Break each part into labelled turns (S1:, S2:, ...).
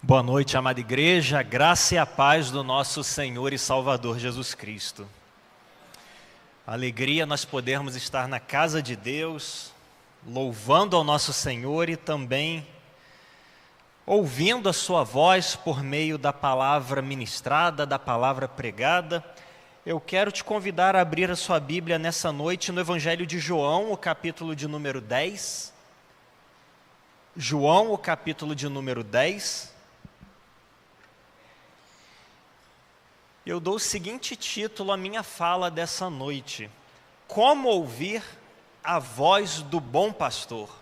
S1: Boa noite, amada igreja, a graça e a paz do nosso Senhor e Salvador Jesus Cristo. Alegria nós podermos estar na casa de Deus, louvando ao nosso Senhor e também ouvindo a sua voz por meio da palavra ministrada, da palavra pregada. Eu quero te convidar a abrir a sua Bíblia nessa noite no Evangelho de João, o capítulo de número 10. João, o capítulo de número 10. Eu dou o seguinte título à minha fala dessa noite: Como ouvir a voz do bom pastor?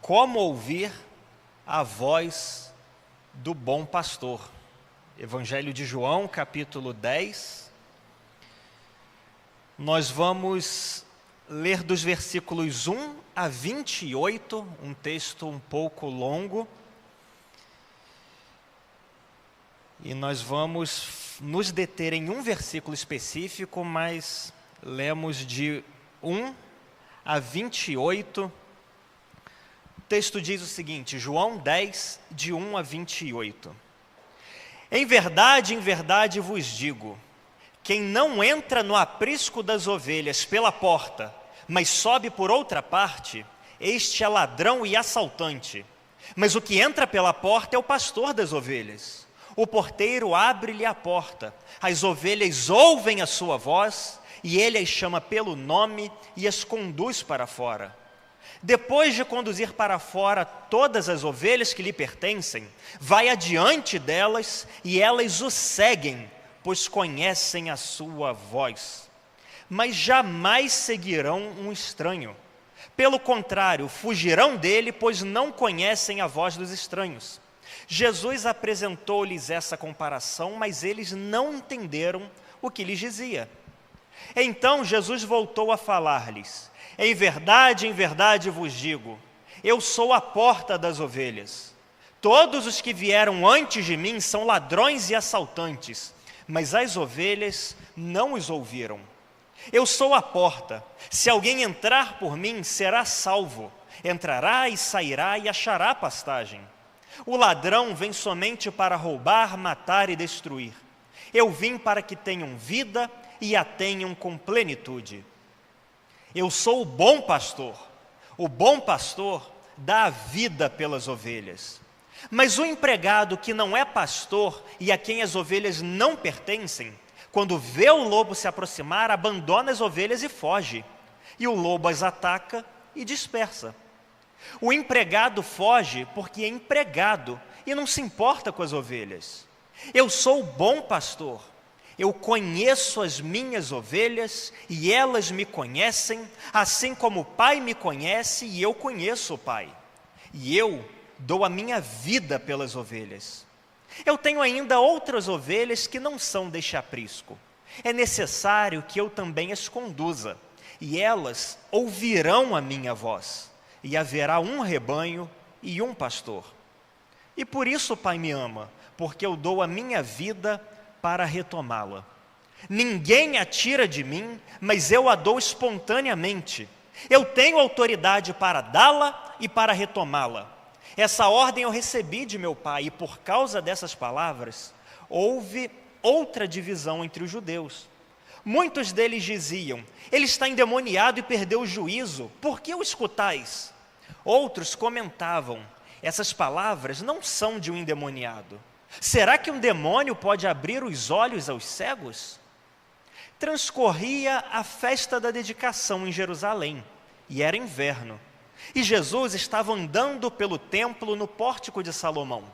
S1: Como ouvir a voz do bom pastor? Evangelho de João, capítulo 10. Nós vamos ler dos versículos 1 a 28, um texto um pouco longo. E nós vamos nos deter em um versículo específico, mas lemos de 1 a 28. O texto diz o seguinte, João 10, de 1 a 28. Em verdade vos digo, quem não entra no aprisco das ovelhas pela porta, mas sobe por outra parte, este é ladrão e assaltante. Mas o que entra pela porta é o pastor das ovelhas. O porteiro abre-lhe a porta, as ovelhas ouvem a sua voz, e ele as chama pelo nome e as conduz para fora. Depois de conduzir para fora todas as ovelhas que lhe pertencem, vai adiante delas e elas o seguem, pois conhecem a sua voz. Mas jamais seguirão um estranho. Pelo contrário, fugirão dele, pois não conhecem a voz dos estranhos. Jesus apresentou-lhes essa comparação, mas eles não entenderam o que lhes dizia. Então Jesus voltou a falar-lhes: em verdade vos digo, eu sou a porta das ovelhas. Todos os que vieram antes de mim são ladrões e assaltantes, mas as ovelhas não os ouviram. Eu sou a porta. Se alguém entrar por mim, será salvo. Entrará e sairá e achará pastagem. O ladrão vem somente para roubar, matar e destruir. Eu vim para que tenham vida e a tenham com plenitude. Eu sou o bom pastor. O bom pastor dá a vida pelas ovelhas. Mas o empregado que não é pastor e a quem as ovelhas não pertencem, quando vê o lobo se aproximar, abandona as ovelhas e foge. E o lobo as ataca e dispersa. O empregado foge porque é empregado e não se importa com as ovelhas. Eu sou o bom pastor. Eu conheço as minhas ovelhas e elas me conhecem, assim como o Pai me conhece e eu conheço o Pai. E eu dou a minha vida pelas ovelhas. Eu tenho ainda outras ovelhas que não são deste aprisco. É necessário que eu também as conduza, e elas ouvirão a minha voz. E haverá um rebanho e um pastor. E por isso o Pai me ama, porque eu dou a minha vida para retomá-la. Ninguém a tira de mim, mas eu a dou espontaneamente. Eu tenho autoridade para dá-la e para retomá-la. Essa ordem eu recebi de meu Pai, e por causa dessas palavras, houve outra divisão entre os judeus. Muitos deles diziam: ele está endemoniado e perdeu o juízo, por que o escutais? Outros comentavam: essas palavras não são de um endemoniado. Será que um demônio pode abrir os olhos aos cegos? Transcorria a festa da dedicação em Jerusalém, e era inverno. E Jesus estava andando pelo templo no pórtico de Salomão.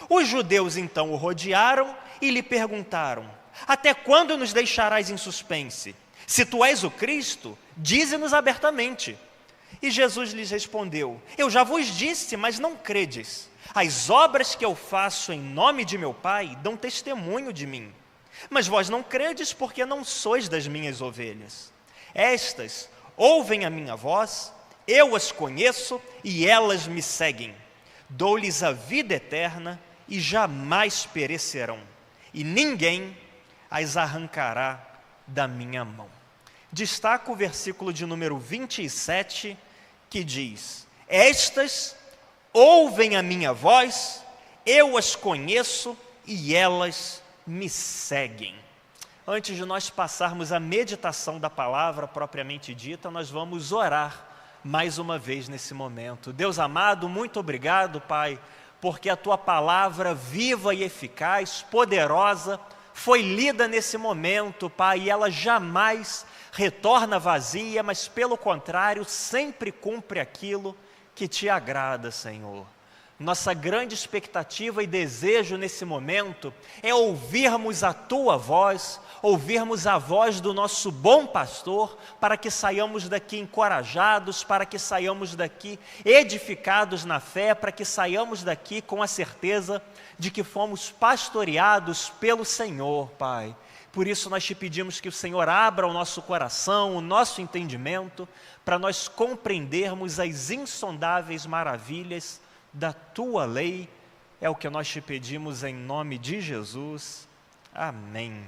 S1: Os judeus então o rodearam e lhe perguntaram: até quando nos deixarás em suspense? Se tu és o Cristo, dize-nos abertamente. E Jesus lhes respondeu: eu já vos disse, mas não credes. As obras que eu faço em nome de meu Pai dão testemunho de mim. Mas vós não credes porque não sois das minhas ovelhas. Estas ouvem a minha voz, eu as conheço e elas me seguem. Dou-lhes a vida eterna e jamais perecerão, e ninguém as arrancará da minha mão. Destaco o versículo de número 27, que diz: estas ouvem a minha voz, eu as conheço e elas me seguem. Antes de nós passarmos à meditação da palavra propriamente dita, nós vamos orar mais uma vez nesse momento. Deus amado, muito obrigado, Pai, porque a Tua palavra viva e eficaz, poderosa, foi lida nesse momento, Pai, e ela jamais retorna vazia, mas pelo contrário, sempre cumpre aquilo que Te agrada, Senhor. Nossa grande expectativa e desejo nesse momento é ouvirmos a Tua voz, ouvirmos a voz do nosso bom pastor, para que saiamos daqui encorajados, para que saiamos daqui edificados na fé, para que saiamos daqui com a certeza de que fomos pastoreados pelo Senhor, Pai. Por isso nós Te pedimos que o Senhor abra o nosso coração, o nosso entendimento, para nós compreendermos as insondáveis maravilhas da Tua lei. É o que nós Te pedimos em nome de Jesus. Amém.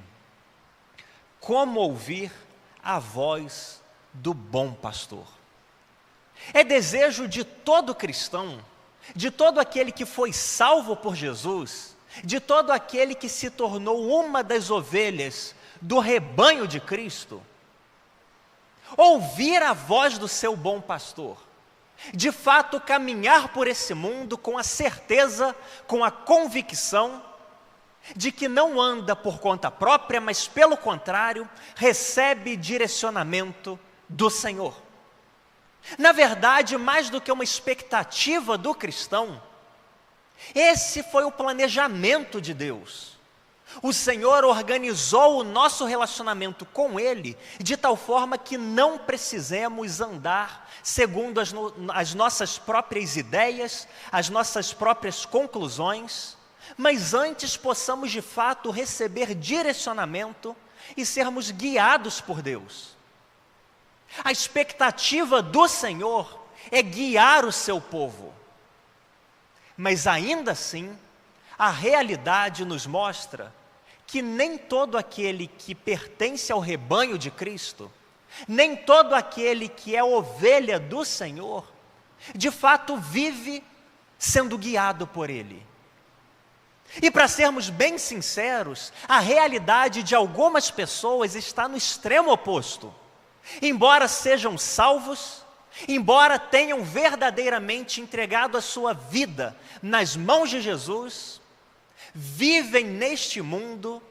S1: Como ouvir a voz do bom pastor? É desejo de todo cristão, de todo aquele que foi salvo por Jesus, de todo aquele que se tornou uma das ovelhas do rebanho de Cristo, ouvir a voz do seu bom pastor, de fato caminhar por esse mundo com a certeza, com a convicção de que não anda por conta própria, mas pelo contrário, recebe direcionamento do Senhor. Na verdade, mais do que uma expectativa do cristão, esse foi o planejamento de Deus. O Senhor organizou o nosso relacionamento com Ele de tal forma que não precisemos andar segundo as nossas próprias ideias, as nossas próprias conclusões, mas antes possamos de fato receber direcionamento e sermos guiados por Deus. A expectativa do Senhor é guiar o seu povo, mas ainda assim, a realidade nos mostra que nem todo aquele que pertence ao rebanho de Cristo, nem todo aquele que é ovelha do Senhor, de fato vive sendo guiado por Ele. E para sermos bem sinceros, a realidade de algumas pessoas está no extremo oposto. Embora sejam salvos, embora tenham verdadeiramente entregado a sua vida nas mãos de Jesus, vivem neste mundo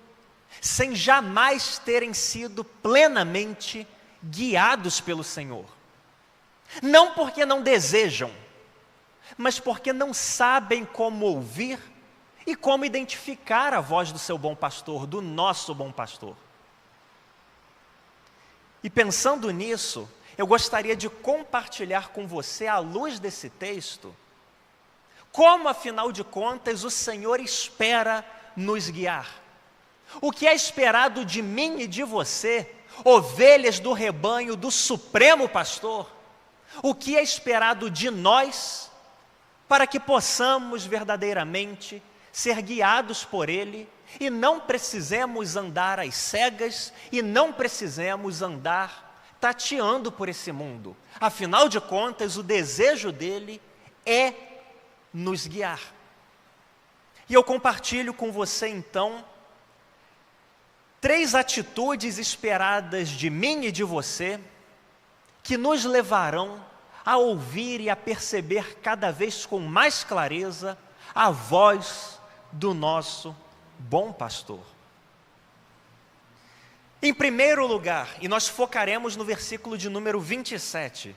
S1: sem jamais terem sido plenamente guiados pelo Senhor. Não porque não desejam, mas porque não sabem como ouvir e como identificar a voz do seu bom pastor, do nosso bom pastor. E pensando nisso, eu gostaria de compartilhar com você, à luz desse texto, como, afinal de contas, o Senhor espera nos guiar. O que é esperado de mim e de você, ovelhas do rebanho do Supremo Pastor? O que é esperado de nós, para que possamos verdadeiramente ser guiados por Ele, e não precisemos andar às cegas, e não precisemos andar tateando por esse mundo. Afinal de contas, o desejo dele é nos guiar. E eu compartilho com você então 3 atitudes esperadas de mim e de você, que nos levarão a ouvir e a perceber cada vez com mais clareza a voz do nosso bom pastor. Em primeiro lugar, e nós focaremos no versículo de número 27,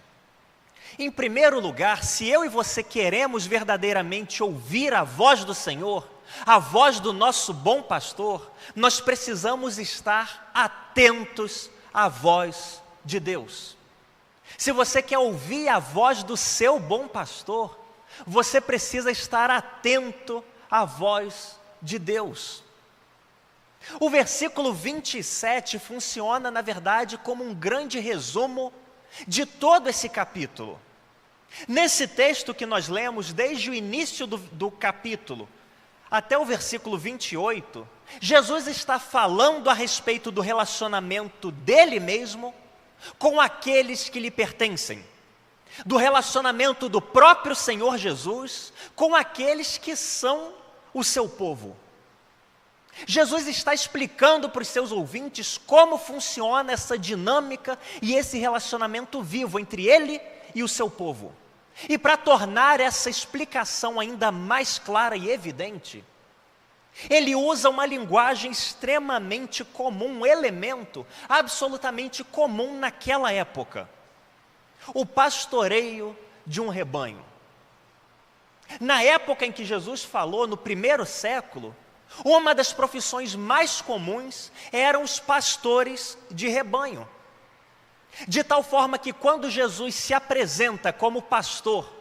S1: em primeiro lugar, se eu e você queremos verdadeiramente ouvir a voz do Senhor, a voz do nosso bom pastor, nós precisamos estar atentos à voz de Deus. Se você quer ouvir a voz do seu bom pastor, você precisa estar atento à voz de Deus. O versículo 27 funciona, na verdade, como um grande resumo de todo esse capítulo. Nesse texto que nós lemos, desde o início do capítulo até o versículo 28, Jesus está falando a respeito do relacionamento dele mesmo com aqueles que lhe pertencem, do relacionamento do próprio Senhor Jesus com aqueles que são o seu povo. Jesus está explicando para os seus ouvintes como funciona essa dinâmica e esse relacionamento vivo entre ele e o seu povo. E para tornar essa explicação ainda mais clara e evidente, ele usa uma linguagem extremamente comum, um elemento absolutamente comum naquela época: o pastoreio de um rebanho. Na época em que Jesus falou, no primeiro século, uma das profissões mais comuns eram os pastores de rebanho. De tal forma que quando Jesus se apresenta como pastor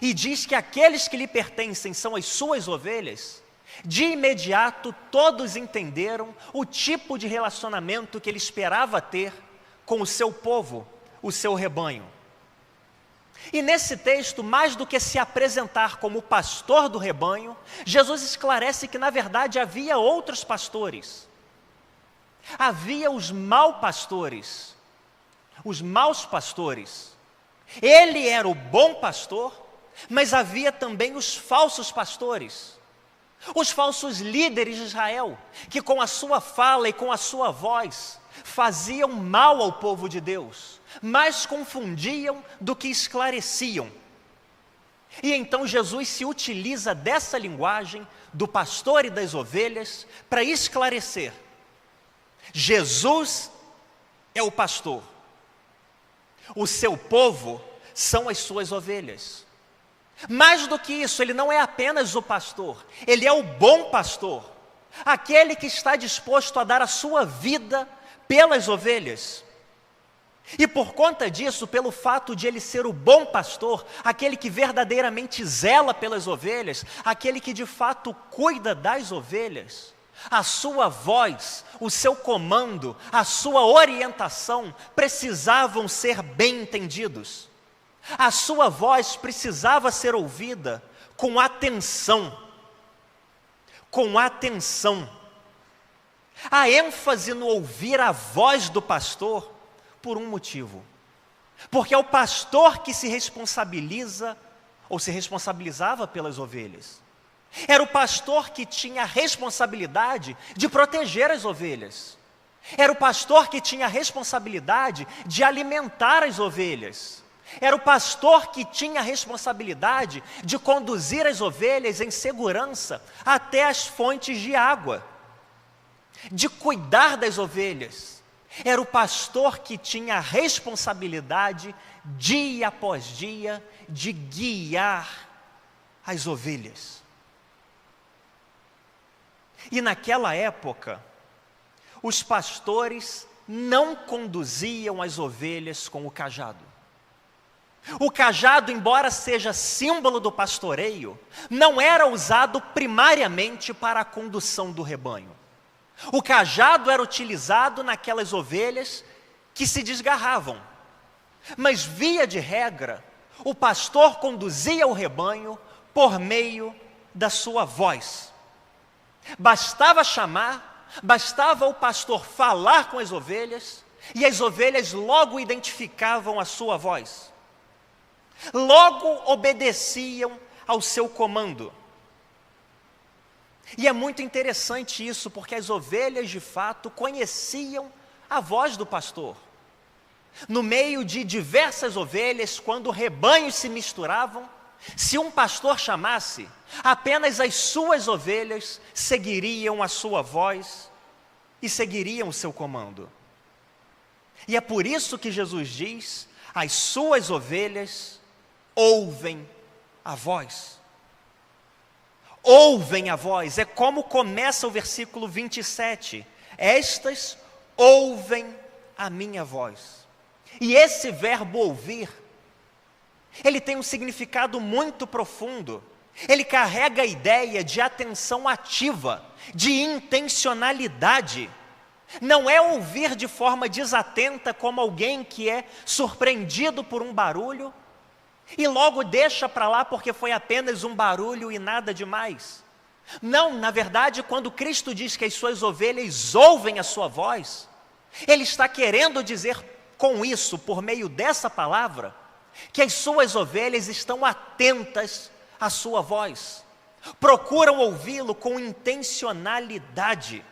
S1: e diz que aqueles que lhe pertencem são as suas ovelhas, de imediato todos entenderam o tipo de relacionamento que ele esperava ter com o seu povo, o seu rebanho. E nesse texto, mais do que se apresentar como pastor do rebanho, Jesus esclarece que na verdade havia outros pastores. Havia os maus pastores. Ele era o bom pastor, mas havia também os falsos pastores. Os falsos líderes de Israel, que com a sua fala e com a sua voz faziam mal ao povo de Deus, mais confundiam do que esclareciam. E então Jesus se utiliza dessa linguagem do pastor e das ovelhas para esclarecer: Jesus é o pastor, o seu povo são as suas ovelhas. Mais do que isso, ele não é apenas o pastor, ele é o bom pastor, aquele que está disposto a dar a sua vida pelas ovelhas. E por conta disso, pelo fato de ele ser o bom pastor, aquele que verdadeiramente zela pelas ovelhas, aquele que de fato cuida das ovelhas, a sua voz, o seu comando, a sua orientação precisavam ser bem entendidos. A sua voz precisava ser ouvida com atenção. Com atenção. A ênfase no ouvir a voz do pastor por um motivo. Porque é o pastor que se responsabiliza, ou se responsabilizava pelas ovelhas. Era o pastor que tinha a responsabilidade de proteger as ovelhas. Era o pastor que tinha a responsabilidade de alimentar as ovelhas. Era o pastor que tinha a responsabilidade de conduzir as ovelhas em segurança até as fontes de água, de cuidar das ovelhas. Era o pastor que tinha a responsabilidade, dia após dia, de guiar as ovelhas. E naquela época, os pastores não conduziam as ovelhas com o cajado. O cajado, embora seja símbolo do pastoreio, não era usado primariamente para a condução do rebanho. O cajado era utilizado naquelas ovelhas que se desgarravam. Mas, via de regra, o pastor conduzia o rebanho por meio da sua voz. Bastava chamar, bastava o pastor falar com as ovelhas, e as ovelhas logo identificavam a sua voz. Logo obedeciam ao seu comando. E é muito interessante isso, porque as ovelhas de fato conheciam a voz do pastor. No meio de diversas ovelhas, quando rebanhos se misturavam, se um pastor chamasse, apenas as suas ovelhas seguiriam a sua voz e seguiriam o seu comando. E é por isso que Jesus diz: as suas ovelhas ouvem a voz. Ouvem a voz, é como começa o versículo 27. Estas ouvem a minha voz. E esse verbo ouvir, ele tem um significado muito profundo. Ele carrega a ideia de atenção ativa, de intencionalidade. Não é ouvir de forma desatenta, como alguém que é surpreendido por um barulho e logo deixa para lá porque foi apenas um barulho e nada demais. Não, na verdade, quando Cristo diz que as suas ovelhas ouvem a sua voz, Ele está querendo dizer com isso, por meio dessa palavra, que as suas ovelhas estão atentas à sua voz. procuram ouvi-lo com intencionalidade.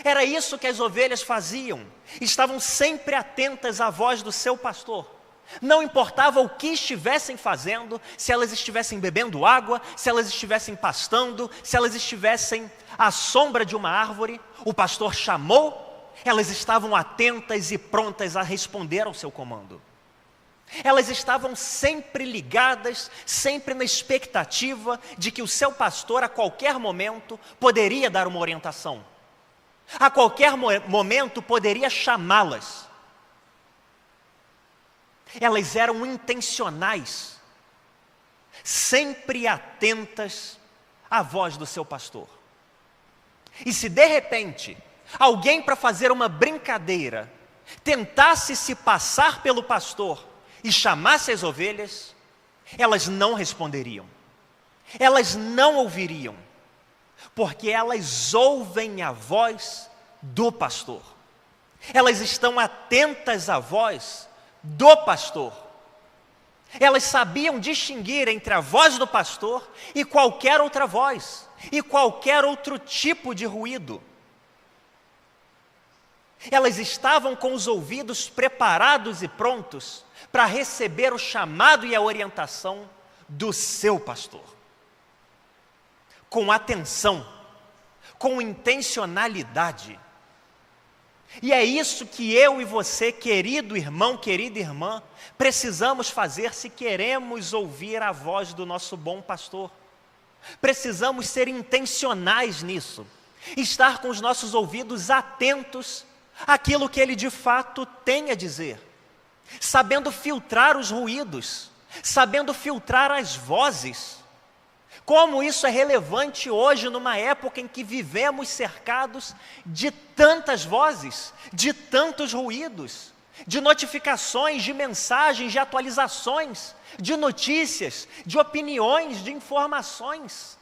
S1: Era isso que as ovelhas faziam, estavam sempre atentas à voz do seu pastor. Não importava o que estivessem fazendo, se elas estivessem bebendo água, se elas estivessem pastando, se elas estivessem à sombra de uma árvore, o pastor chamou, elas estavam atentas e prontas a responder ao seu comando. Elas estavam sempre ligadas, sempre na expectativa de que o seu pastor, a qualquer momento, poderia dar uma orientação. A qualquer momento, poderia chamá-las. Elas eram intencionais, sempre atentas à voz do seu pastor. E se de repente, alguém para fazer uma brincadeira, tentasse se passar pelo pastor e chamasse as ovelhas, elas não responderiam, elas não ouviriam, porque elas ouvem a voz do pastor, elas estão atentas à voz do pastor. Elas sabiam distinguir entre a voz do pastor e qualquer outra voz, e qualquer outro tipo de ruído. Elas estavam com os ouvidos preparados e prontos para receber o chamado e a orientação do seu pastor. Com atenção, com intencionalidade. E é isso que eu e você, querido irmão, querida irmã, precisamos fazer se queremos ouvir a voz do nosso bom pastor. Precisamos ser intencionais nisso, estar com os nossos ouvidos atentos àquilo que ele de fato tem a dizer, sabendo filtrar os ruídos, sabendo filtrar as vozes. Como isso é relevante hoje, numa época em que vivemos cercados de tantas vozes, de tantos ruídos, de notificações, de mensagens, de atualizações, de notícias, de opiniões, de informações.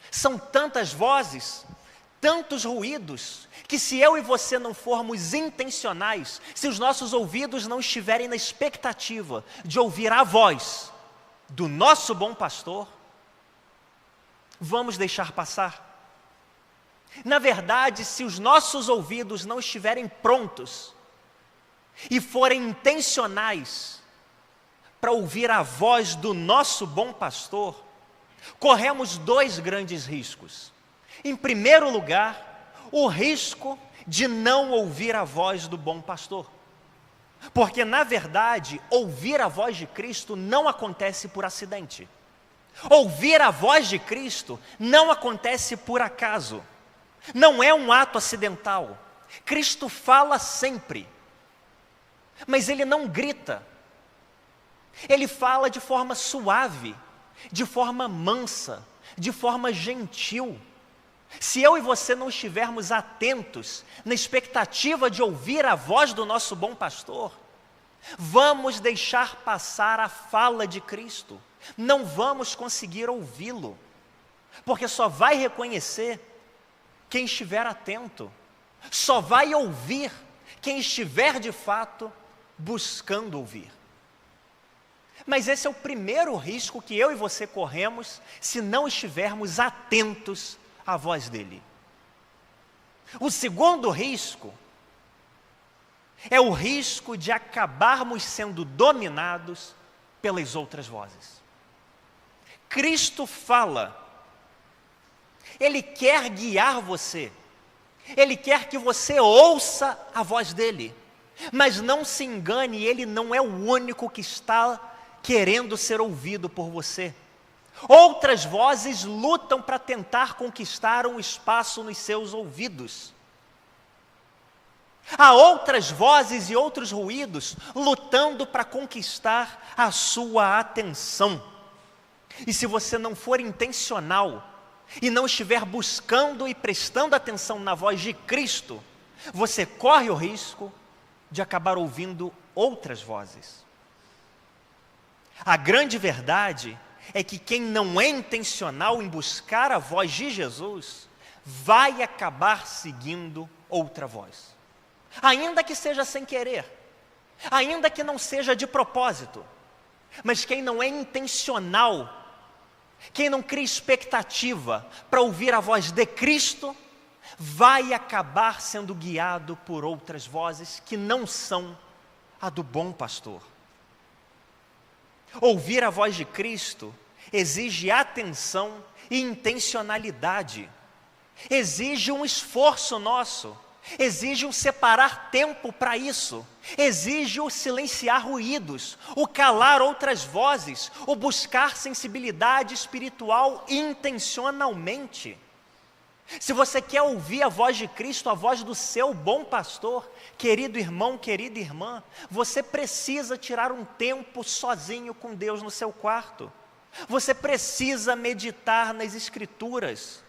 S1: São tantas vozes, tantos ruídos, que se eu e você não formos intencionais, se os nossos ouvidos não estiverem na expectativa de ouvir a voz do nosso bom pastor, vamos deixar passar. Na verdade, se os nossos ouvidos não estiverem prontos e forem intencionais para ouvir a voz do nosso bom pastor, corremos dois grandes riscos. Em primeiro lugar, o risco de não ouvir a voz do bom pastor. Porque, na verdade, ouvir a voz de Cristo não acontece por acidente. Ouvir a voz de Cristo não acontece por acaso, não é um ato acidental. Cristo fala sempre, mas Ele não grita, Ele fala de forma suave, de forma mansa, de forma gentil. Se eu e você não estivermos atentos, na expectativa de ouvir a voz do nosso bom pastor, vamos deixar passar a fala de Cristo. Não vamos conseguir ouvi-lo, porque só vai reconhecer quem estiver atento, só vai ouvir quem estiver de fato buscando ouvir. Mas esse é o primeiro risco que eu e você corremos se não estivermos atentos à voz dele. O segundo risco é o risco de acabarmos sendo dominados pelas outras vozes. Cristo fala, Ele quer guiar você, Ele quer que você ouça a voz dEle, mas não se engane, Ele não é o único que está querendo ser ouvido por você. Outras vozes lutam para tentar conquistar um espaço nos seus ouvidos. Há outras vozes e outros ruídos lutando para conquistar a sua atenção. E se você não for intencional e não estiver buscando e prestando atenção na voz de Cristo, você corre o risco de acabar ouvindo outras vozes. A grande verdade é que quem não é intencional em buscar a voz de Jesus, vai acabar seguindo outra voz. Ainda que seja sem querer, ainda que não seja de propósito, mas quem não é intencional quem não cria expectativa para ouvir a voz de Cristo, vai acabar sendo guiado por outras vozes que não são a do bom pastor. Ouvir a voz de Cristo exige atenção e intencionalidade, exige um esforço nosso, exige um separar tempo para isso, exige o silenciar ruídos, o calar outras vozes, o buscar sensibilidade espiritual intencionalmente. Se você quer ouvir a voz de Cristo, a voz do seu bom pastor, querido irmão, querida irmã, você precisa tirar um tempo sozinho com Deus no seu quarto. Você precisa meditar nas Escrituras.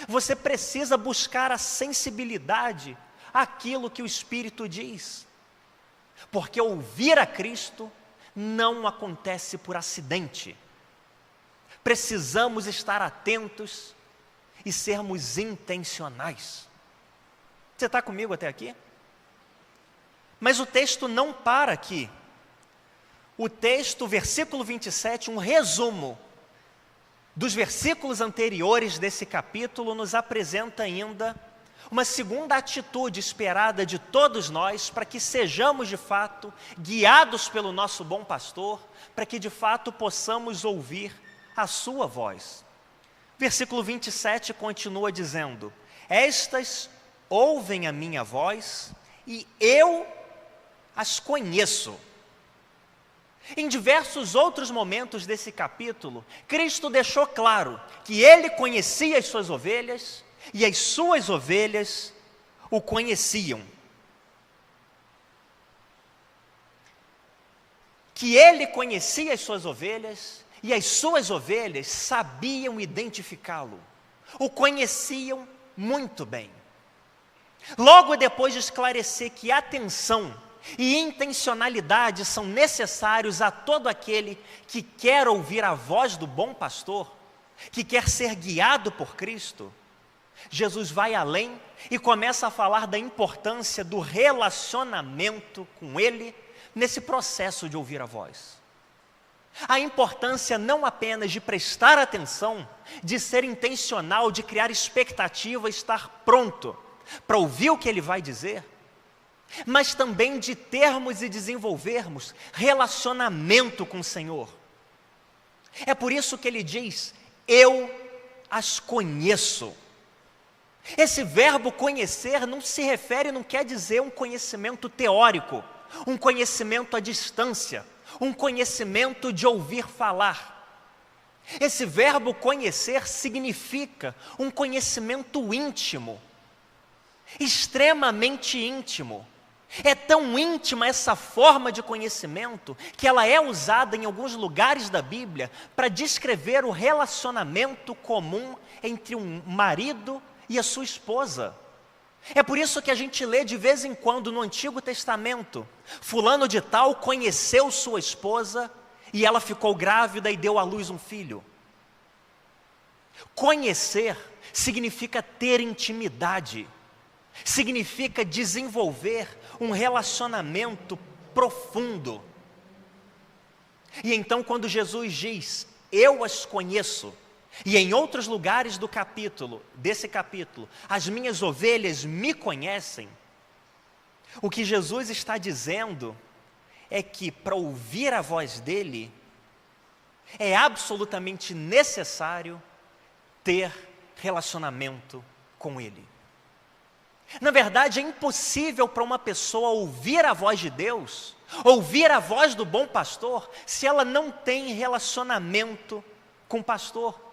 S1: Você precisa buscar a sensibilidade àquilo que o Espírito diz. Porque ouvir a Cristo não acontece por acidente. Precisamos estar atentos e sermos intencionais. Você está comigo até aqui? Mas o texto não para aqui. O texto, versículo 27, um resumo dos versículos anteriores desse capítulo, nos apresenta ainda uma segunda atitude esperada de todos nós, para que sejamos de fato guiados pelo nosso bom pastor, para que de fato possamos ouvir a sua voz. Versículo 27 continua dizendo: estas ouvem a minha voz e eu as conheço. Em diversos outros momentos desse capítulo, Cristo deixou claro que Ele conhecia as suas ovelhas e as suas ovelhas o conheciam. Que Ele conhecia as suas ovelhas e as suas ovelhas sabiam identificá-lo, o conheciam muito bem. Logo depois de esclarecer que atenção e intencionalidade são necessários a todo aquele que quer ouvir a voz do bom pastor, que quer ser guiado por Cristo, Jesus vai além e começa a falar da importância do relacionamento com Ele nesse processo de ouvir a voz. A importância não apenas de prestar atenção, de ser intencional, de criar expectativa, estar pronto para ouvir o que Ele vai dizer, mas também de termos e desenvolvermos relacionamento com o Senhor. É por isso que Ele diz: eu as conheço. Esse verbo conhecer não se refere, não quer dizer um conhecimento teórico, um conhecimento à distância, um conhecimento de ouvir falar. Esse verbo conhecer significa um conhecimento íntimo, extremamente íntimo. É tão íntima essa forma de conhecimento que ela é usada em alguns lugares da Bíblia para descrever o relacionamento comum entre um marido e a sua esposa. É por isso que a gente lê de vez em quando no Antigo Testamento: fulano de tal conheceu sua esposa e ela ficou grávida e deu à luz um filho. Conhecer significa ter intimidade, significa desenvolver um relacionamento profundo. E então, quando Jesus diz: eu as conheço, e em outros lugares desse capítulo, as minhas ovelhas me conhecem, o que Jesus está dizendo é que para ouvir a voz dele, é absolutamente necessário ter relacionamento com ele. Na verdade, é impossível para uma pessoa ouvir a voz de Deus, ouvir a voz do bom pastor, se ela não tem relacionamento com o pastor.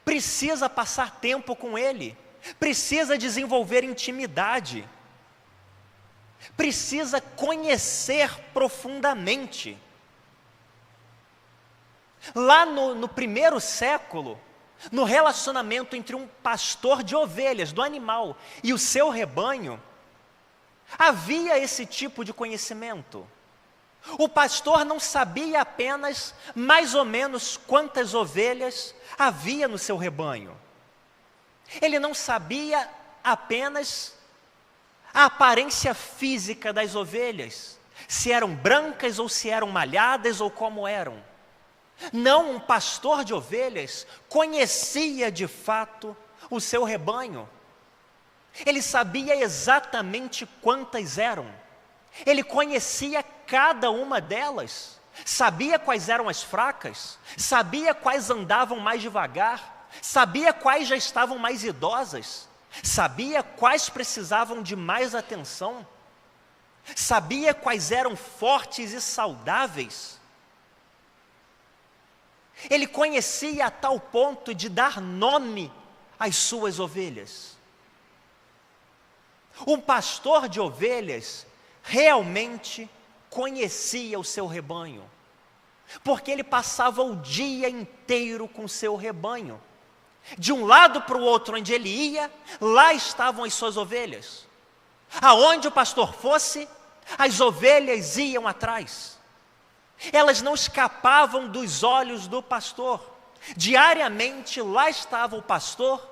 S1: Precisa passar tempo com ele, precisa desenvolver intimidade, precisa conhecer profundamente. Lá no primeiro século, no relacionamento entre um pastor de ovelhas, do animal, e o seu rebanho, havia esse tipo de conhecimento. O pastor não sabia apenas mais ou menos quantas ovelhas havia no seu rebanho. Ele não sabia apenas a aparência física das ovelhas, se eram brancas ou se eram malhadas ou como eram. Não, um pastor de ovelhas conhecia de fato o seu rebanho. Ele sabia exatamente quantas eram. Ele conhecia cada uma delas. Sabia quais eram as fracas, sabia quais andavam mais devagar, sabia quais já estavam mais idosas, sabia quais precisavam de mais atenção, sabia quais eram fortes e saudáveis. Ele conhecia a tal ponto de dar nome às suas ovelhas. Um pastor de ovelhas realmente conhecia o seu rebanho, porque ele passava o dia inteiro com o seu rebanho. De um lado para o outro onde ele ia, lá estavam as suas ovelhas. Aonde o pastor fosse, as ovelhas iam atrás. Elas não escapavam dos olhos do pastor. Diariamente lá estava o pastor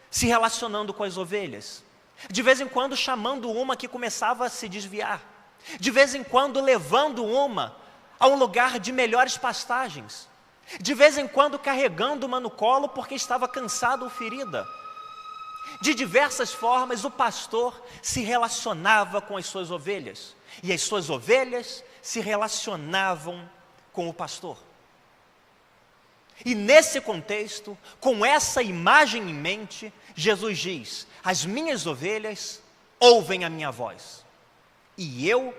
S1: se relacionando com as ovelhas. De vez em quando chamando uma que começava a se desviar. De vez em quando levando uma a um lugar de melhores pastagens. De vez em quando carregando uma no colo porque estava cansada ou ferida. De diversas formas o pastor se relacionava com as suas ovelhas. E as suas ovelhas se relacionavam com o pastor. E nesse contexto, com essa imagem em mente, Jesus diz: as minhas ovelhas ouvem a minha voz, e eu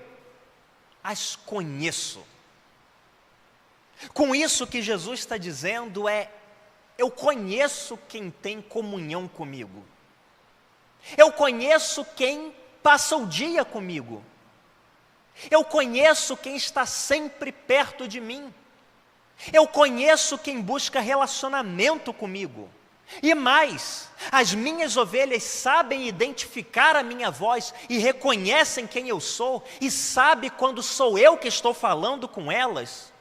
S1: as conheço. Com isso que Jesus está dizendo é: eu conheço quem tem comunhão comigo. Eu conheço quem passa o dia comigo. Eu conheço quem está sempre perto de mim. Eu conheço quem busca relacionamento comigo. E mais, as minhas ovelhas sabem identificar a minha voz e reconhecem quem eu sou e sabem quando sou eu que estou falando com elas,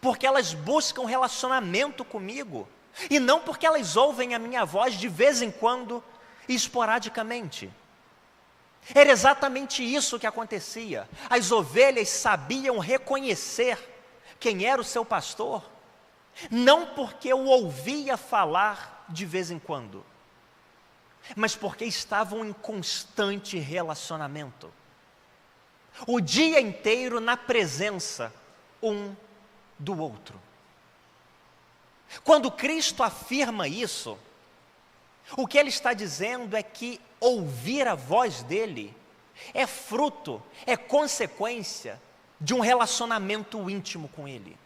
S1: porque elas buscam relacionamento comigo e não porque elas ouvem a minha voz de vez em quando e esporadicamente. Era exatamente isso que acontecia. As ovelhas sabiam reconhecer quem era o seu pastor, não porque o ouvia falar de vez em quando, mas porque estavam em constante relacionamento, o dia inteiro na presença um do outro. Quando Cristo afirma isso, o que Ele está dizendo é que ouvir a voz dEle é fruto, é consequência de um relacionamento íntimo com Ele.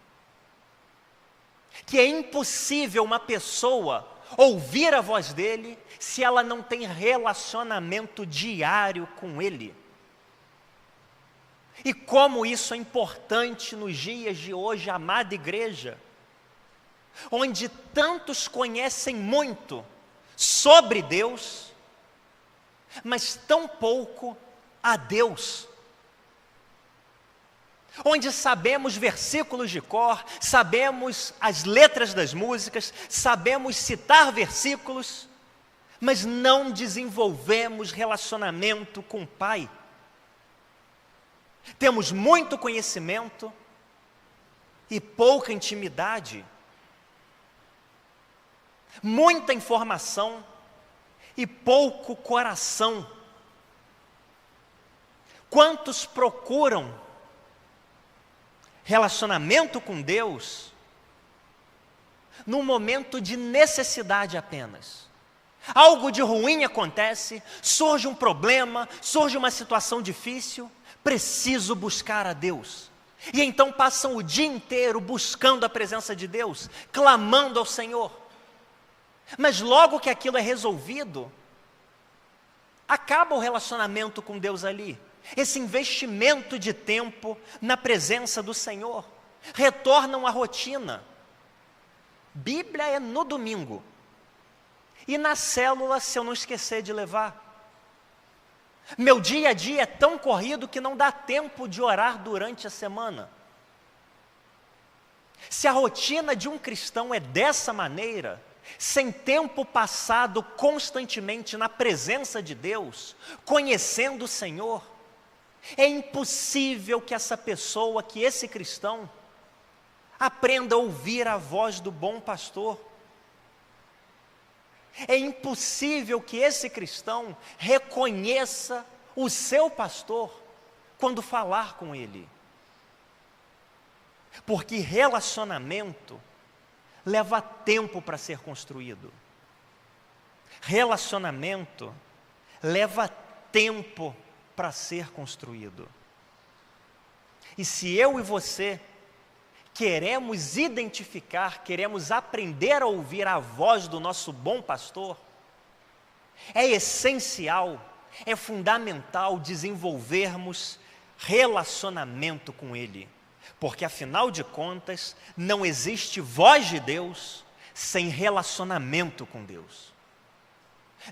S1: Que é impossível uma pessoa ouvir a voz dEle se ela não tem relacionamento diário com Ele. E como isso é importante nos dias de hoje, amada igreja, onde tantos conhecem muito sobre Deus, mas tão pouco a Deus. Onde sabemos versículos de cor, sabemos as letras das músicas, sabemos citar versículos, mas não desenvolvemos relacionamento com o Pai. Temos muito conhecimento e pouca intimidade. Muita informação e pouco coração. Quantos procuram relacionamento com Deus num momento de necessidade apenas? Algo de ruim acontece, surge um problema, surge uma situação difícil, preciso buscar a Deus. E então passam o dia inteiro buscando a presença de Deus, clamando ao Senhor. Mas logo que aquilo é resolvido, acaba o relacionamento com Deus ali. Esse investimento de tempo na presença do Senhor. Retornam à rotina. Bíblia é no domingo. E na célula, se eu não esquecer de levar. Meu dia a dia é tão corrido que não dá tempo de orar durante a semana. Se a rotina de um cristão é dessa maneira, sem tempo passado constantemente na presença de Deus, conhecendo o Senhor, é impossível que essa pessoa, que esse cristão, Aprenda a ouvir a voz do bom pastor. É impossível que esse cristão reconheça o seu pastor quando falar com ele. Porque relacionamento leva tempo para ser construído. Relacionamento leva tempo para ser construído. E se eu e você queremos identificar, queremos aprender a ouvir a voz do nosso bom pastor, é essencial, é fundamental desenvolvermos relacionamento com ele. Porque, afinal de contas, não existe voz de Deus sem relacionamento com Deus.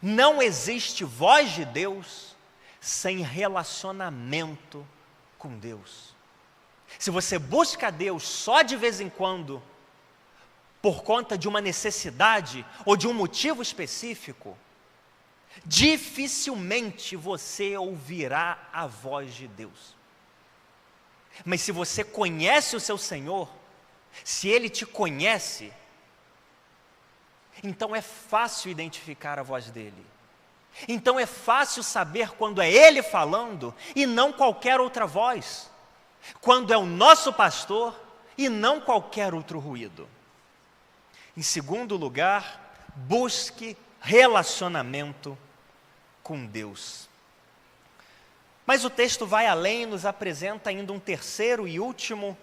S1: Não existe voz de Deus sem relacionamento com Deus. Se você busca Deus só de vez em quando, por conta de uma necessidade ou de um motivo específico, dificilmente você ouvirá a voz de Deus. Mas se você conhece o seu Senhor, se Ele te conhece, então é fácil identificar a voz dEle. Então é fácil saber quando é Ele falando e não qualquer outra voz. Quando é o nosso pastor e não qualquer outro ruído. Em segundo lugar, busque relacionamento com Deus. Mas o texto vai além e nos apresenta ainda uma terceira e última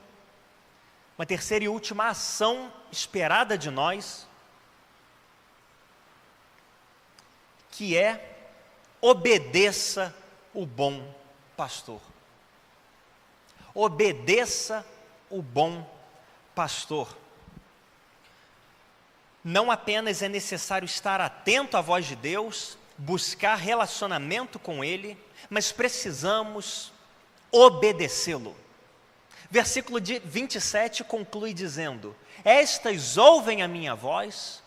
S1: ação esperada de nós, que é obedeça o bom pastor. Obedeça o bom pastor. Não apenas é necessário estar atento à voz de Deus, buscar relacionamento com Ele, mas precisamos obedecê-lo. Versículo 27 conclui dizendo: estas ouvem a minha voz,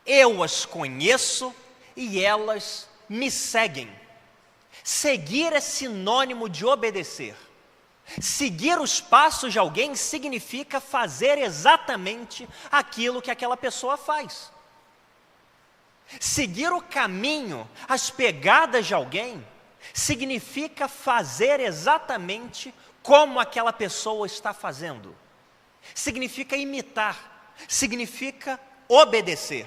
S1: eu as conheço e elas me seguem. Seguir é sinônimo de obedecer. Seguir os passos de alguém significa fazer exatamente aquilo que aquela pessoa faz. Seguir o caminho, as pegadas de alguém, significa fazer exatamente como aquela pessoa está fazendo. Significa imitar, significa obedecer.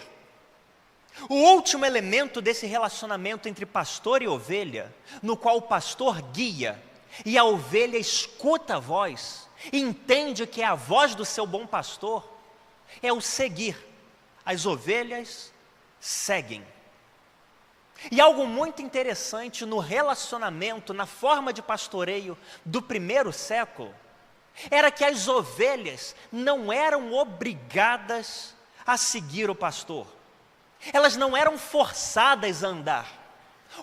S1: O último elemento desse relacionamento entre pastor e ovelha, no qual o pastor guia e a ovelha escuta a voz, entende que é a voz do seu bom pastor, é o seguir. As ovelhas seguem. E algo muito interessante no relacionamento, na forma de pastoreio do primeiro século, era que as ovelhas não eram obrigadas a seguir o pastor. Elas não eram forçadas a andar.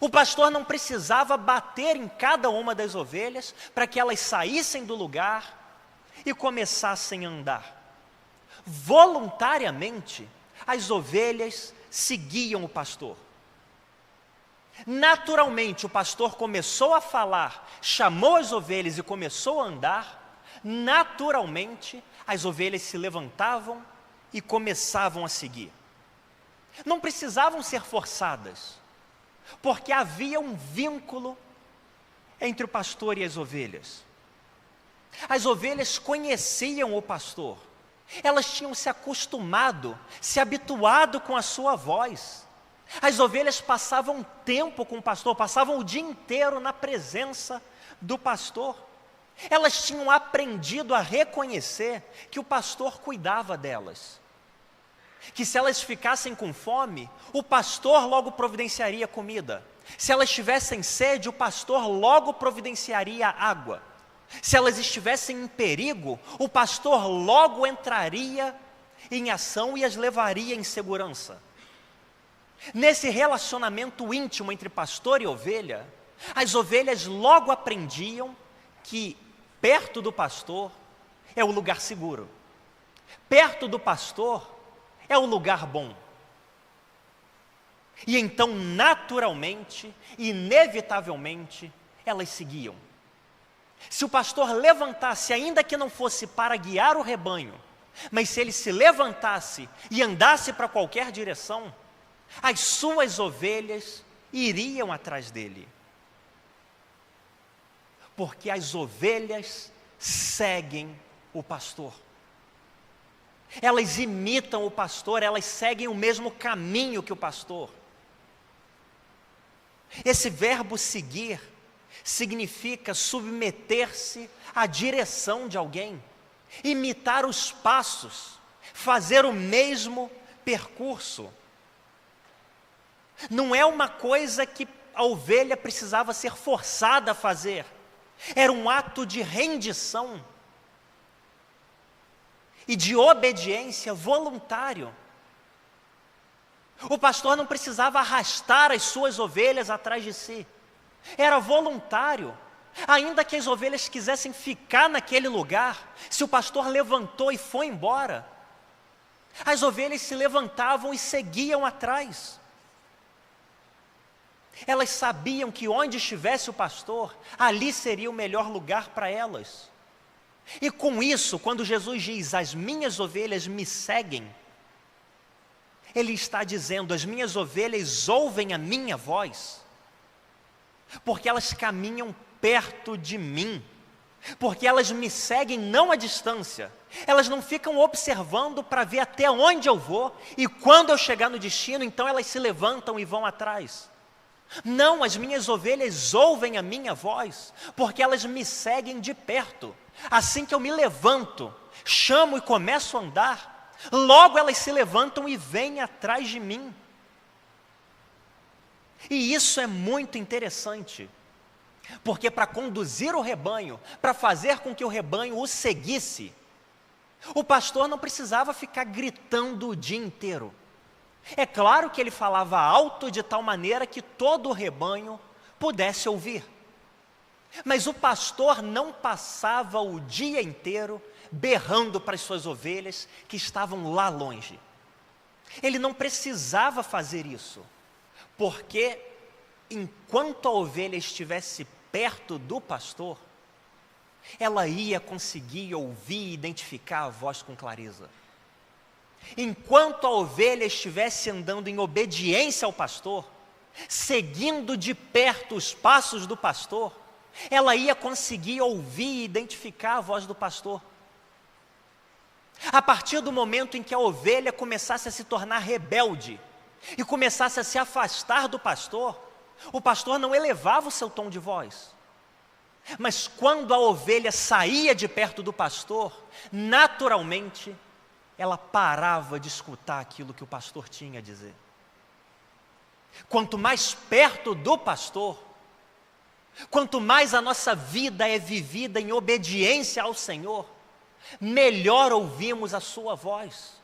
S1: O pastor não precisava bater em cada uma das ovelhas para que elas saíssem do lugar e começassem a andar. Voluntariamente, as ovelhas seguiam o pastor. Naturalmente, o pastor começou a falar, chamou as ovelhas e começou a andar. Naturalmente, as ovelhas se levantavam e começavam a seguir. Não precisavam ser forçadas, porque havia um vínculo entre o pastor e as ovelhas. As ovelhas conheciam o pastor, elas tinham se acostumado, se habituado com a sua voz. As ovelhas passavam tempo com o pastor, passavam o dia inteiro na presença do pastor. Elas tinham aprendido a reconhecer que o pastor cuidava delas. Que se elas ficassem com fome, o pastor logo providenciaria comida. Se elas tivessem sede, o pastor logo providenciaria água. Se elas estivessem em perigo, o pastor logo entraria em ação e as levaria em segurança. Nesse relacionamento íntimo entre pastor e ovelha, as ovelhas logo aprendiam que perto do pastor é o lugar seguro. Perto do pastor é o lugar bom. E então, naturalmente, inevitavelmente, elas seguiam. Se o pastor levantasse, ainda que não fosse para guiar o rebanho, Mas se ele se levantasse e andasse para qualquer direção, as suas ovelhas iriam atrás dele. Porque as ovelhas seguem o pastor. Elas imitam o pastor, elas seguem o mesmo caminho que o pastor. Esse verbo seguir significa submeter-se à direção de alguém, imitar os passos, fazer o mesmo percurso. Não é uma coisa que a ovelha precisava ser forçada a fazer, era um ato de rendição e de obediência voluntário. O pastor não precisava arrastar as suas ovelhas atrás de si, era voluntário. Ainda que as ovelhas quisessem ficar naquele lugar, se o pastor levantou e foi embora, as ovelhas se levantavam e seguiam atrás. Elas sabiam que onde estivesse o pastor, ali seria o melhor lugar para elas. E com isso, quando Jesus diz, as minhas ovelhas me seguem, Ele está dizendo, as minhas ovelhas ouvem a minha voz, porque elas caminham perto de mim, porque elas me seguem não à distância, elas não ficam observando para ver até onde eu vou, e quando eu chegar no destino, então elas se levantam e vão atrás. Não, as minhas ovelhas ouvem a minha voz, porque elas me seguem de perto. Assim que eu me levanto, chamo e começo a andar, logo elas se levantam e vêm atrás de mim. E isso é muito interessante, porque para conduzir o rebanho, para fazer com que o rebanho o seguisse, o pastor não precisava ficar gritando o dia inteiro. É claro que ele falava alto de tal maneira que todo o rebanho pudesse ouvir. Mas o pastor não passava o dia inteiro berrando para as suas ovelhas que estavam lá longe. Ele não precisava fazer isso, porque enquanto a ovelha estivesse perto do pastor, ela ia conseguir ouvir e identificar a voz com clareza. Enquanto a ovelha estivesse andando em obediência ao pastor, seguindo de perto os passos do pastor, ela ia conseguir ouvir e identificar a voz do pastor. A partir do momento em que a ovelha começasse a se tornar rebelde e começasse a se afastar do pastor, o pastor não elevava o seu tom de voz. Mas quando a ovelha saía de perto do pastor, naturalmente, ela parava de escutar aquilo que o pastor tinha a dizer. Quanto mais perto do pastor, quanto mais a nossa vida é vivida em obediência ao Senhor, melhor ouvimos a sua voz.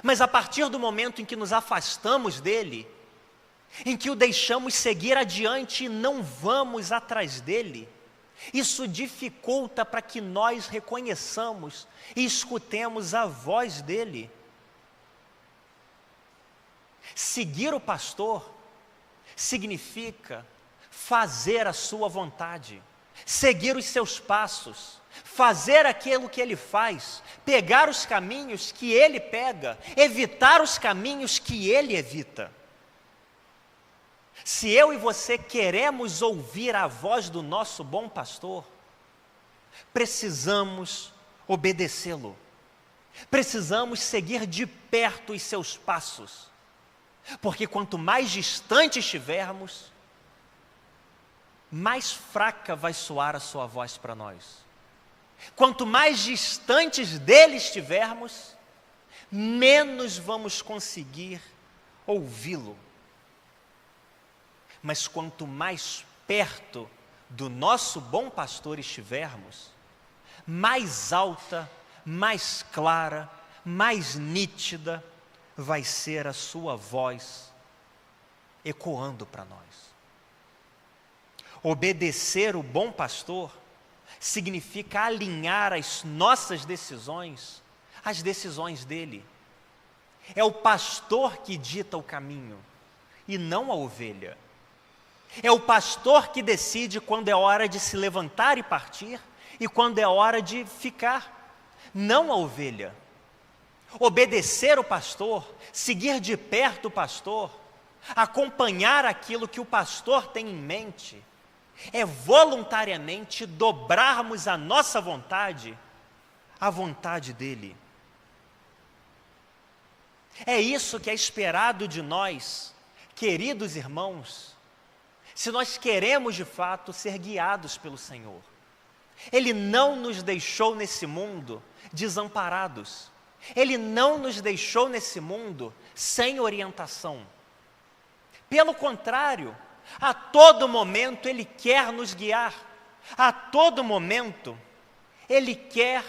S1: Mas a partir do momento em que nos afastamos dele, em que o deixamos seguir adiante e não vamos atrás dele, isso dificulta para que nós reconheçamos e escutemos a voz dele. Seguir o pastor significa fazer a sua vontade, seguir os seus passos, fazer aquilo que ele faz, pegar os caminhos que ele pega, evitar os caminhos que ele evita. Se eu e você queremos ouvir a voz do nosso bom pastor, precisamos obedecê-lo, precisamos seguir de perto os seus passos, porque quanto mais distante estivermos, mais fraca vai soar a sua voz para nós. Quanto mais distantes dele estivermos, menos vamos conseguir ouvi-lo. Mas quanto mais perto do nosso bom pastor estivermos, mais alta, mais clara, mais nítida vai ser a sua voz ecoando para nós. Obedecer o bom pastor significa alinhar as nossas decisões às decisões dele. É o pastor que dita o caminho e não a ovelha. É o pastor que decide quando é hora de se levantar e partir e quando é hora de ficar, não a ovelha. Obedecer o pastor, seguir de perto o pastor, acompanhar aquilo que o pastor tem em mente, é voluntariamente dobrarmos a nossa vontade à vontade dele. É isso que é esperado de nós, queridos irmãos, se nós queremos de fato ser guiados pelo Senhor. Ele não nos deixou nesse mundo desamparados. Ele não nos deixou nesse mundo sem orientação. Pelo contrário, a todo momento Ele quer nos guiar. A todo momento Ele quer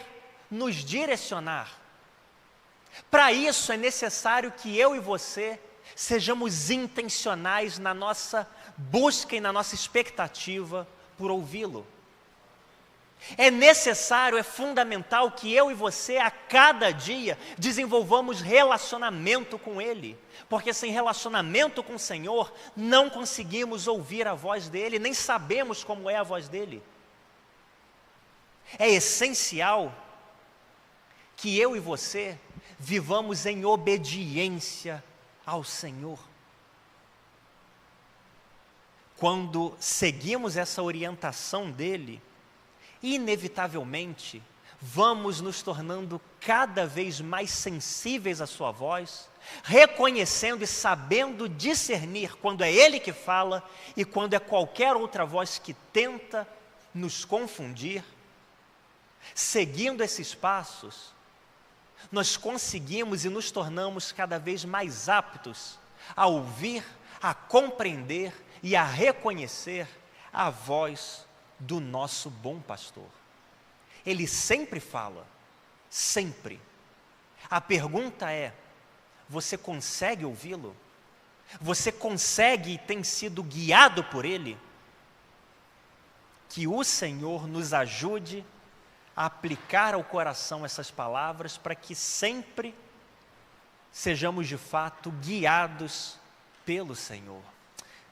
S1: nos direcionar. Para isso é necessário que eu e você sejamos intencionais na nossa busca e na nossa expectativa por ouvi-lo. É necessário, é fundamental que eu e você a cada dia desenvolvamos relacionamento com Ele, porque sem relacionamento com o Senhor não conseguimos ouvir a voz dEle, nem sabemos como é a voz dEle. É essencial que eu e você vivamos em obediência ao Senhor. Quando seguimos essa orientação dEle, inevitavelmente, vamos nos tornando cada vez mais sensíveis à sua voz, reconhecendo e sabendo discernir quando é Ele que fala e quando é qualquer outra voz que tenta nos confundir. Seguindo esses passos, nós conseguimos e nos tornamos cada vez mais aptos a ouvir, a compreender e a reconhecer a voz do nosso bom pastor. Ele sempre fala, sempre. A pergunta é: você consegue ouvi-lo? Você consegue e tem sido guiado por ele? Que o Senhor nos ajude a aplicar ao coração essas palavras para que sempre sejamos de fato guiados pelo Senhor.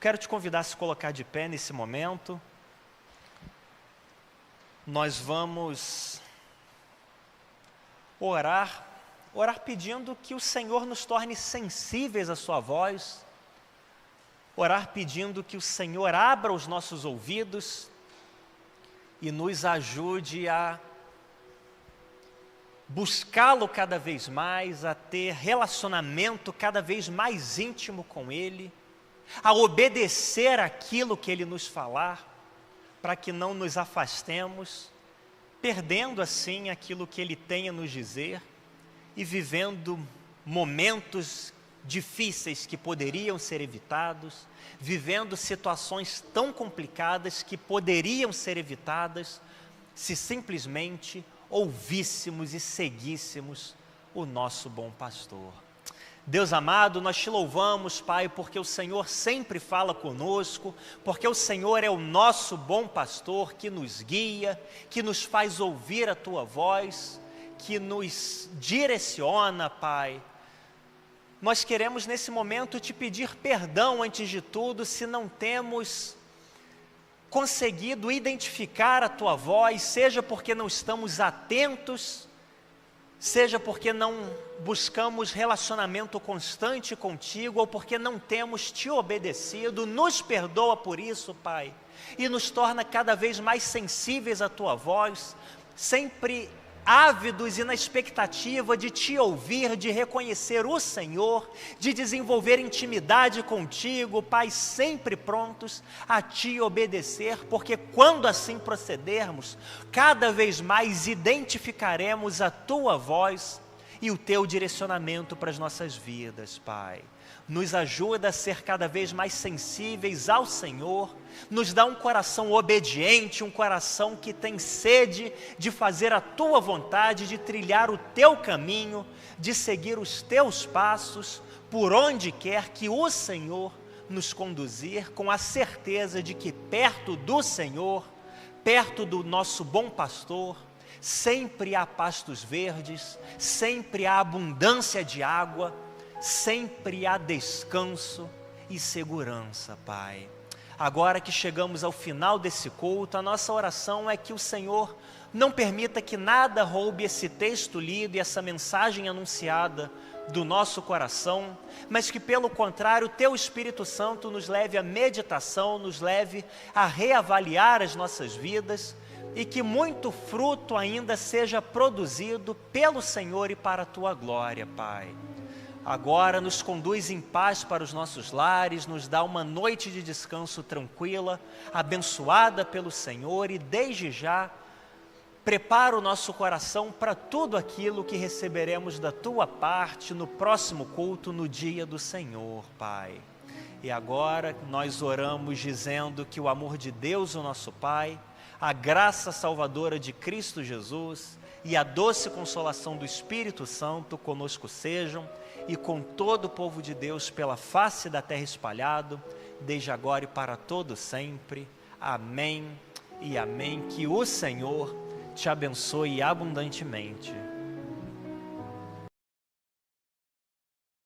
S1: Quero te convidar a se colocar de pé nesse momento. Nós vamos orar pedindo que o Senhor nos torne sensíveis à sua voz, orar pedindo que o Senhor abra os nossos ouvidos e nos ajude a buscá-lo cada vez mais, a ter relacionamento cada vez mais íntimo com Ele, a obedecer aquilo que Ele nos falar, para que não nos afastemos, perdendo assim aquilo que Ele tem a nos dizer e vivendo momentos difíceis que poderiam ser evitados, vivendo situações tão complicadas que poderiam ser evitadas se simplesmente ouvíssemos e seguíssemos o nosso bom pastor. Deus amado, nós te louvamos, Pai, porque o Senhor sempre fala conosco, porque o Senhor é o nosso bom pastor que nos guia, que nos faz ouvir a Tua voz, que nos direciona, Pai. Nós queremos nesse momento te pedir perdão antes de tudo, se não temos conseguido identificar a Tua voz, seja porque não estamos atentos, seja porque não buscamos relacionamento constante contigo, ou porque não temos te obedecido. Nos perdoa por isso, Pai, e nos torna cada vez mais sensíveis à Tua voz, sempre ávidos e na expectativa de te ouvir, de reconhecer o Senhor, de desenvolver intimidade contigo, Pai, sempre prontos a te obedecer, porque quando assim procedermos, cada vez mais identificaremos a Tua voz e o Teu direcionamento para as nossas vidas, Pai. Nos ajuda a ser cada vez mais sensíveis ao Senhor, nos dá um coração obediente, um coração que tem sede de fazer a Tua vontade, de trilhar o Teu caminho, de seguir os Teus passos, por onde quer que o Senhor nos conduzir, com a certeza de que perto do Senhor, perto do nosso bom pastor, sempre há pastos verdes, sempre há abundância de água, sempre há descanso e segurança, Pai. Agora que chegamos ao final desse culto, a nossa oração é que o Senhor Não permita que nada roube esse texto lido e essa mensagem anunciada do nosso coração, mas que, pelo contrário, o Teu Espírito Santo nos leve à meditação, nos leve a reavaliar as nossas vidas e que muito fruto ainda seja produzido pelo Senhor e para a Tua glória, Pai. Agora nos conduz em paz para os nossos lares, nos dá uma noite de descanso tranquila, abençoada pelo Senhor, e desde já prepara o nosso coração para tudo aquilo que receberemos da Tua parte no próximo culto, no dia do Senhor, Pai. E agora nós oramos dizendo que o amor de Deus, o nosso Pai, a graça salvadora de Cristo Jesus e a doce consolação do Espírito Santo conosco sejam, e com todo o povo de Deus pela face da terra espalhado, desde agora e para todo sempre. Amém e amém. Que o Senhor te abençoe abundantemente.